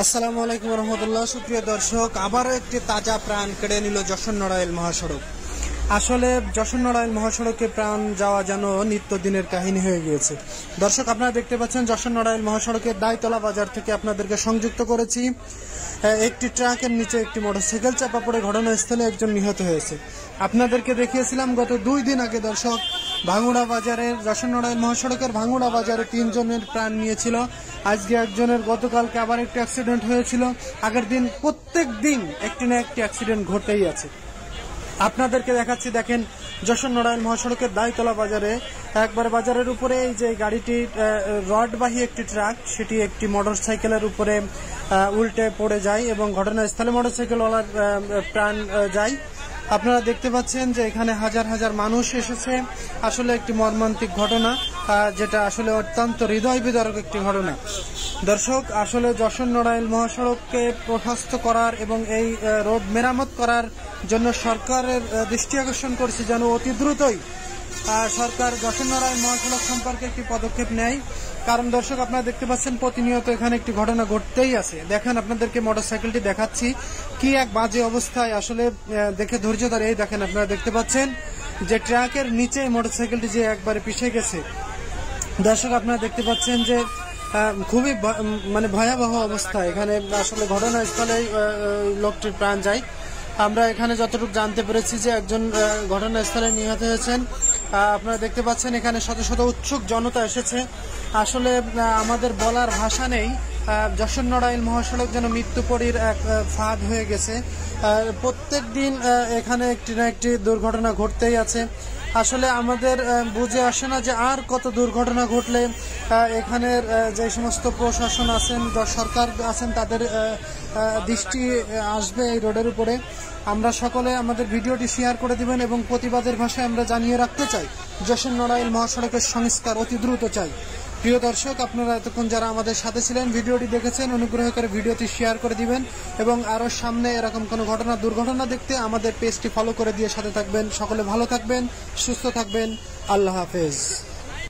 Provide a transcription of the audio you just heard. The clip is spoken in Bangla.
আসসালামু আলাইকুম রহমতুল্লাহ। সুপ্রিয় দর্শক, আবারও একটি তাজা প্রাণ কেড়ে নিল যশোর নড়াইল মহাসড়ক। আসলে যশোর নড়াইল মহাসড়কে প্রাণ যাওয়া যেন নিত্যদিনের কাহিনী হয়ে গিয়েছে। দর্শক, আপনারা দেখতে পাচ্ছেন যশোর নড়াইল মহাসড়কের দাইতলা বাজার থেকে আপনাদেরকে সংযুক্ত করেছি। একটি ট্রাকের নিচে একটি মোটরসাইকেল চাপা পড়ে ঘটনাস্থলে একজন নিহত হয়েছে। আপনাদেরকে দেখিয়েছিলাম গত 2 দিন আগে দর্শক, ভাঙ্গুড়া বাজারের যশোর নড়াইল মহাসড়কের ভাঙ্গুড়া বাজারে 3 জনের প্রাণ নিয়েছিল। আজকে একজনের, গতকালকে আবার একটি অ্যাক্সিডেন্ট হয়েছিল। আগের দিন প্রত্যেক দিন একটি না একটি অ্যাক্সিডেন্ট ঘটেই আছে। আপনাদেরকে দেখাচ্ছি, দেখেন যশোর নড়াইল মহাসড়কের দাইতলা বাজারে একবার বাজারের উপরে এই যে গাড়িটি রডবাহী একটি ট্রাক, সেটি একটি মোটরসাইকেলের উপরে উল্টে পড়ে যায় এবং ঘটনাস্থলে মোটরসাইকেলওয়ালার প্রাণ যায়। আপনারা দেখতে পাচ্ছেন যে এখানে হাজার হাজার মানুষ এসেছে। আসলে একটি মর্মান্তিক ঘটনা, যেটা আসলে অত্যন্ত হৃদয় বিদারক একটি ঘটনা। দর্শক, আসলে যশোর নড়াইল মহাসড়ককে প্রশস্ত করার এবং এই রোড মেরামত করার জন্য সরকারের দৃষ্টি আকর্ষণ করছে যেন অতি দ্রুতই সরকার যশোর নড়াইল মহাসড়ক সম্পর্কে একটি পদক্ষেপ নেয়। কারণ দর্শক, আপনারা দেখতে পাচ্ছেন প্রতিনিয়ত এখানে একটি ঘটনা ঘটতেই আছে। দেখেন, আপনাদেরকে মোটরসাইকেলটি দেখাচ্ছি, কি এক বাজে অবস্থায়। আসলে দেখে ধৈর্য ধরে, এই দেখেন, আপনারা দেখতে পাচ্ছেন যে ট্রাকের নিচে মোটরসাইকেলটি যে একবারে পিছিয়ে গেছে। দর্শক, আপনারা দেখতে পাচ্ছেন যে খুবই ভয়াবহ অবস্থা। এখানে আসলে ঘটনাস্থলে লোকটির প্রাণ যায়। আমরা এখানে যতটুকু জানতে পেরেছি যে একজন ঘটনাস্থলে নিহত হয়েছেন। আপনারা দেখতে পাচ্ছেন এখানে শত শত উৎসুক জনতা এসেছে। আসলে আমাদের বলার ভাষা নেই। যশোর নড়াইল মহাসড়ক যেন মৃত্যুপরীর এক ফাঁদ হয়ে গেছে। প্রত্যেক দিন এখানে একটি না একটি দুর্ঘটনা ঘটতেই আছে। আসলে আমাদের বুঝে আসে না যে আর কত দুর্ঘটনা ঘটলে এখানের যে সমস্ত প্রশাসন আছেন, সরকার আছেন, তাদের দৃষ্টি আসবে এই রোডের উপরে। আমরা সকলে আমাদের ভিডিওটি শেয়ার করে দিবেন এবং প্রতিবাদের ভাষায় আমরা জানিয়ে রাখতে চাই, যশোর নড়াইল মহাসড়কের সংস্কার অতি দ্রুত চাই। প্রিয় দর্শক, আপনারা এতক্ষণ যারা আমাদের সাথে ছিলেন, ভিডিওটি দেখেছেন, অনুগ্রহ করে ভিডিওটি শেয়ার করে দিবেন এবং আরও সামনে এরকম কোনো দুর্ঘটনা দেখতে আমাদের পেজটি ফলো করে দিয়ে সাথে থাকবেন। সকলে ভালো থাকবেন, সুস্থ থাকবেন। আল্লাহ হাফেজ।